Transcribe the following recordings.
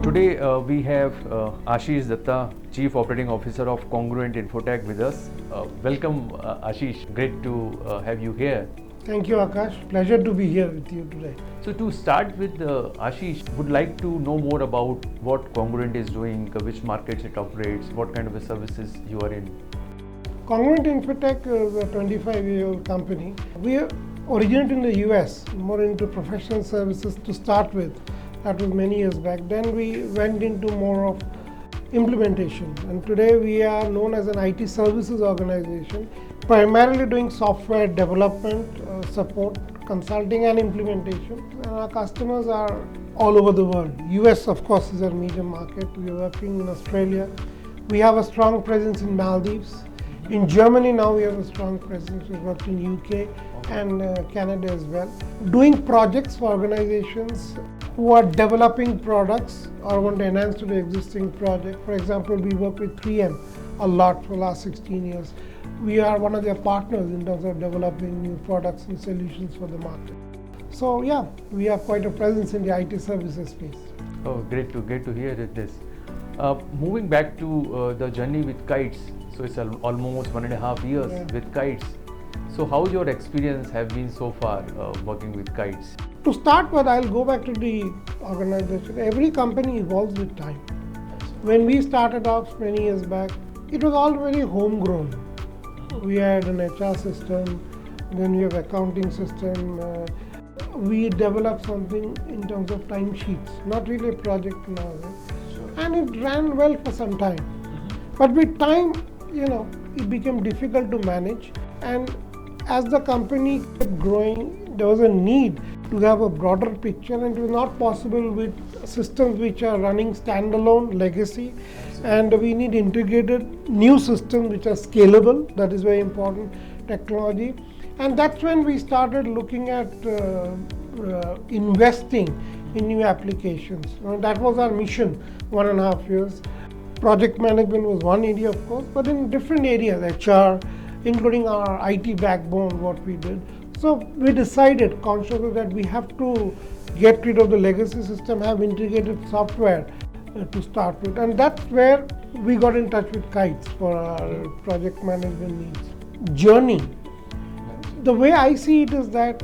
Today we have Ashish Datta, Chief Operating Officer of Congruent Info-Tech with us. Welcome Ashish, great to have you here. Thank you, Akash. Pleasure to be here with you today. So to start with, Ashish, would like to know more about what Congruent is doing, which markets it operates, what kind of services you are in. Congruent Info-Tech is a 25-year-old company. We originated in the US, more into professional services to start with. That was many years back. Then we went into more of implementation. And today we are known as an IT services organization, primarily doing software development, support, consulting and implementation. And our customers are all over the world. US, of course, is our major market. We are working in Australia. We have a strong presence in Maldives. In Germany now we have a strong presence. We work in UK and Canada as well. Doing projects for organizations who are developing products or want to enhance to the existing project. For example, we work with 3M a lot for the last 16 years. We are one of their partners in terms of developing new products and solutions for the market. So yeah, we have quite a presence in the IT services space. Oh, great to hear this. Moving back to the journey with Kytes, so it's almost 1.5 years with Kytes. So how your experience have been so far working with Kytes? To start with, I'll go back to the organization. Every company evolves with time. When we started off many years back, it was all very homegrown. We had an HR system, then we have accounting system. We developed something in terms of timesheets, not really a project now. Sure. And it ran well for some time. But with time, it became difficult to manage. And as the company kept growing, there was a need to have a broader picture, and it was not possible with systems which are running standalone legacy. And we need integrated new systems which are scalable. That is very important technology. And that's when we started looking at investing in new applications. That was our mission 1.5 years. Project management was one area, of course, but in different areas, HR, including our IT backbone, what we did. So we decided consciously that we have to get rid of the legacy system, have integrated software to start with. And that's where we got in touch with Kytes for our project management needs. Journey. The way I see it is that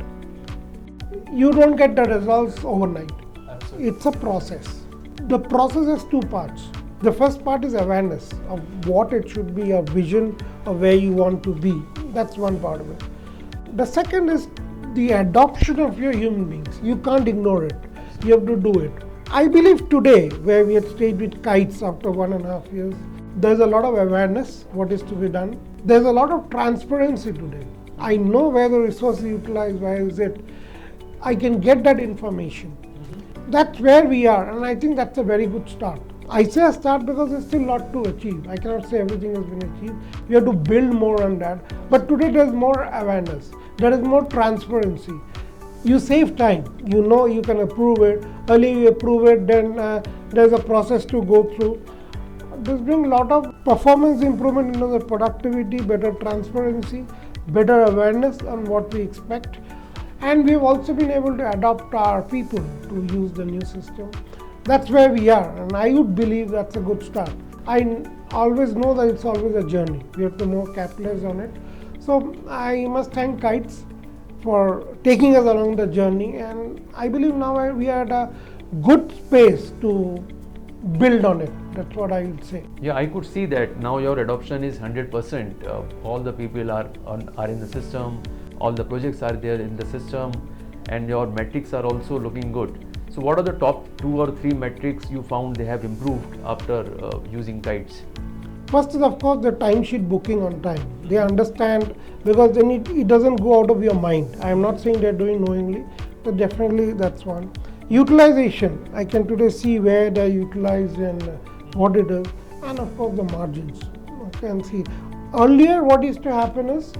you don't get the results overnight. Absolutely. It's a process. The process has two parts. The first part is awareness of what it should be, a vision of where you want to be. That's one part of it. The second is the adoption of your human beings. You can't ignore it. You have to do it. I believe today, where we had stayed with Kytes after 1.5 years, there's a lot of awareness what is to be done. There's a lot of transparency today. I know where the resources utilized, where is it. I can get that information. That's where we are, and I think that's a very good start. I say a start because there's still a lot to achieve. I cannot say everything has been achieved. We have to build more on that. But today there's more awareness. There is more transparency. You save time. You can approve it. Earlier you approve it, then there's a process to go through. This brings a lot of performance improvement in the productivity, better transparency, better awareness on what we expect. And we've also been able to adopt our people to use the new system. That's where we are, and I would believe that's a good start. I always know that it's always a journey. We have to more capitalize on it. So I must thank Kytes for taking us along the journey, and I believe now we are at a good space to build on it. That's what I would say. Yeah, I could see that now your adoption is 100%. All the people are in the system, all the projects are there in the system, and your metrics are also looking good. So what are the top 2 or 3 metrics you found they have improved after using Kytes? First is, of course, the timesheet booking on time. They understand, because then it doesn't go out of your mind. I am not saying they're doing knowingly, but definitely that's one. Utilization. I can today see where they're utilized and what it is. And of course, the margins. I can see. Earlier, what used to happen is,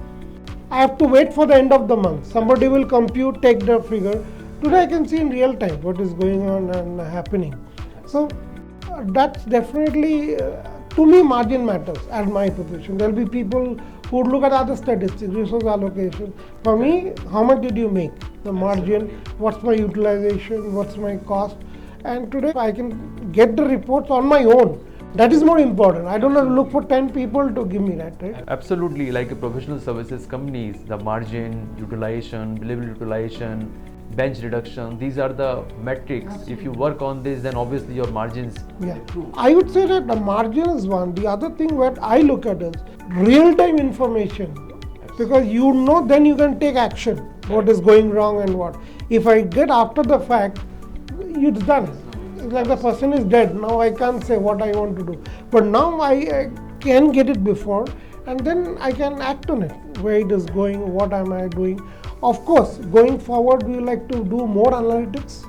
I have to wait for the end of the month. Somebody will compute, take the figure. Today I can see in real time what is going on and happening. So that's definitely, to me, margin matters at my position. There will be people who would look at other statistics, resource allocation. For me, how much did you make? The margin, what's my utilization, what's my cost? And today I can get the reports on my own. That is more important. I don't have to look for 10 people to give me that, right? Absolutely, like a professional services companies, the margin, utilization, billable utilization, bench reduction, these are the metrics. If you work on this, then obviously your margins improve. I would say that the margin is one. The other thing what I look at is real-time information. Because you know, then you can take action. What is going wrong and what. If I get after the fact, it's done. It's like the person is dead. Now I can't say what I want to do. But now I can get it before, and then I can act on it. Where it is going, what am I doing. Of course, going forward, we like to do more analytics,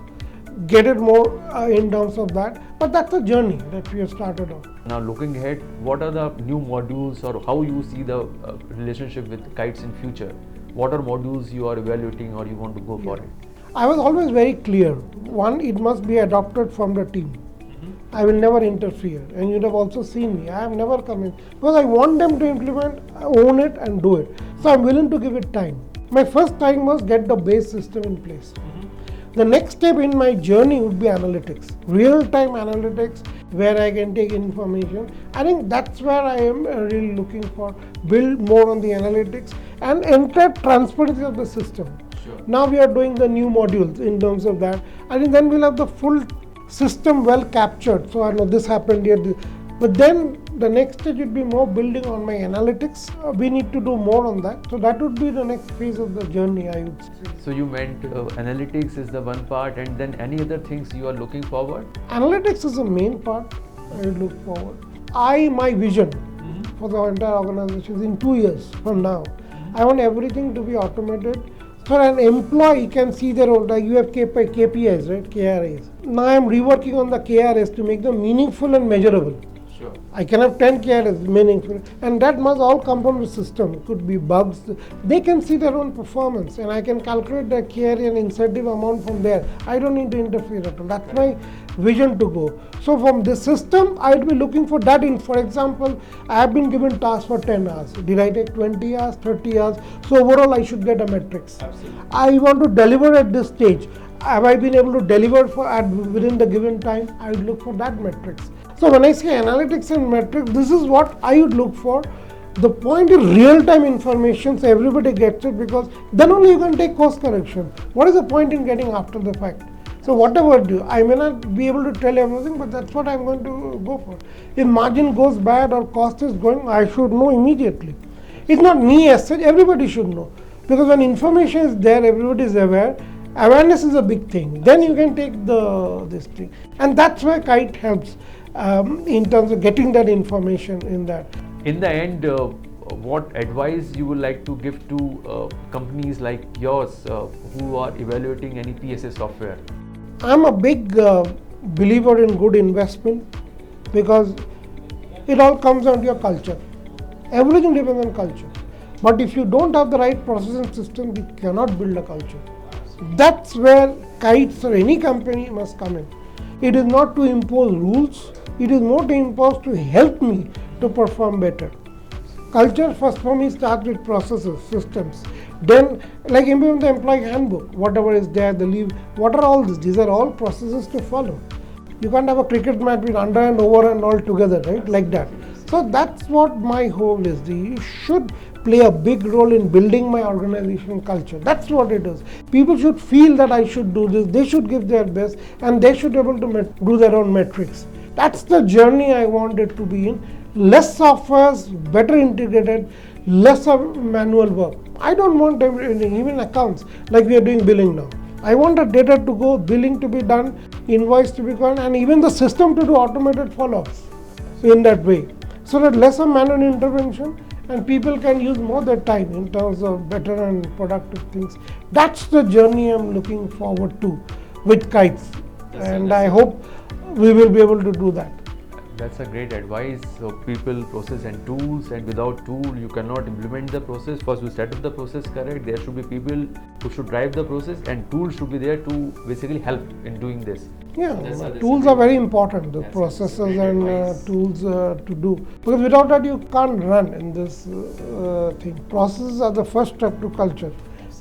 get it more in terms of that. But that's a journey that we have started on. Now looking ahead, what are the new modules or how you see the relationship with Kytes in future? What are modules you are evaluating or you want to go for it? I was always very clear. One, it must be adopted from the team. I will never interfere, and you'd have also seen me. I have never come in because I want them to implement, own it, and do it. So I'm willing to give it time. My first time was get the base system in place. The next step in my journey would be analytics, real-time analytics, where I can take information. I think that's where I am really looking for. Build more on the analytics and enter transparency of the system. Sure. Now we are doing the new modules in terms of that. I think then we'll have the full system well captured. So I know this happened here. But then the next stage would be more building on my analytics. We need to do more on that. So that would be the next phase of the journey, I would say. So you meant analytics is the one part, and then any other things you are looking forward? Analytics is the main part I look forward. My vision for the entire organization is in 2 years from now. I want everything to be automated. So an employee can see their own, like you have KPIs, right? KRAs. Now I am reworking on the KRAs to make them meaningful and measurable. Sure. I can have 10 KRAs meaningful, and that must all come from the system. It could be bugs. They can see their own performance, and I can calculate the KRA and incentive amount from there. I don't need to interfere at all. That's my vision to go. So from this system, I would be looking for that. For example, I have been given tasks for 10 hours. Did I take 20 hours, 30 hours? So overall, I should get a metrics. Absolutely. I want to deliver at this stage. Have I been able to deliver within the given time? I would look for that metrics. So when I say analytics and metrics, this is what I would look for. The point is real-time information, so everybody gets it, because then only you can take course correction. What is the point in getting after the fact? So whatever do, I may not be able to tell everything, but that's what I'm going to go for. If margin goes bad or cost is going, I should know immediately. It's not me as such, everybody should know. Because when information is there, everybody is aware. Awareness is a big thing. Then you can take this thing. And that's where Kyte helps in terms of getting that information in that. In the end, what advice you would like to give to companies like yours who are evaluating any PSA software? I'm a big believer in good investment, because it all comes down to your culture. Everything depends on culture. But if you don't have the right process and system, you cannot build a culture. That's where Kytes or any company must come in. It is not to impose rules, it is more to impose to help me to perform better. Culture first for me starts with processes, systems. Then, like implement the employee handbook, whatever is there, the leave, what are all these? These are all processes to follow. You can't have a cricket match with under and over and all together, right? Like that. So that's what my whole is. You should play a big role in building my organization culture. That's what it is. People should feel that I should do this, they should give their best, and they should be able to do their own metrics. That's the journey I want it to be in. Less softwares, better integrated, less of manual work. I don't want everything, even accounts, like we are doing billing now. I want the data to go, billing to be done, invoice to be done, and even the system to do automated follow-ups in that way. So that less of manual intervention, and people can use more their time in terms of better and productive things. That's the journey I'm looking forward to with Kytes. And I hope we will be able to do that. That's a great advice. So people, process and tools, and without tool you cannot implement the process. First you set up the process correct, there should be people who should drive the process, and tools should be there to basically help in doing this. Yeah, tools are very important, the processes and tools to do. Because without that you can't run in this thing. Processes are the first step to culture.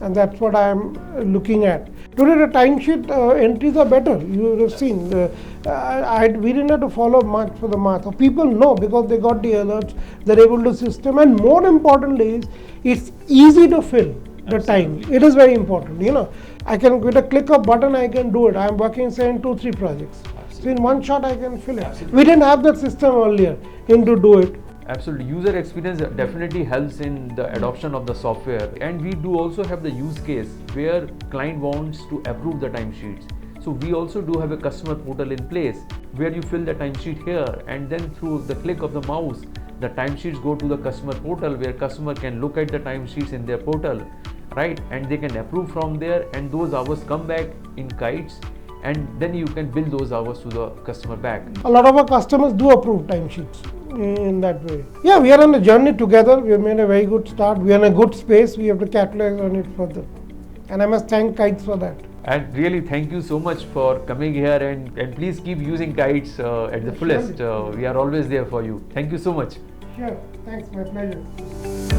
and that's what I am looking at. Today the timesheet entries are better. You would have seen. We didn't have to follow much for the math. So people know because they got the alerts, they're able to system, and more importantly is it's easy to fill the time. It is very important. I can with a click of button I can do it. I am working say in 2-3 projects. So in one shot I can fill it. We didn't have that system earlier to do it. Absolutely. User experience definitely helps in the adoption of the software, and we do also have the use case where client wants to approve the timesheets. So we also do have a customer portal in place where you fill the timesheet here, and then through the click of the mouse, the timesheets go to the customer portal where customer can look at the timesheets in their portal, right? And they can approve from there, and those hours come back in Kytes, and then you can bill those hours to the customer back. A lot of our customers do approve timesheets in that way. Yeah, we are on a journey together. We have made a very good start. We are in a good space. We have to capitalize on it further. And I must thank Kytes for that. And really thank you so much for coming here, and please keep using Kytes at the fullest. We are always there for you. Thank you so much. Sure. Thanks. My pleasure.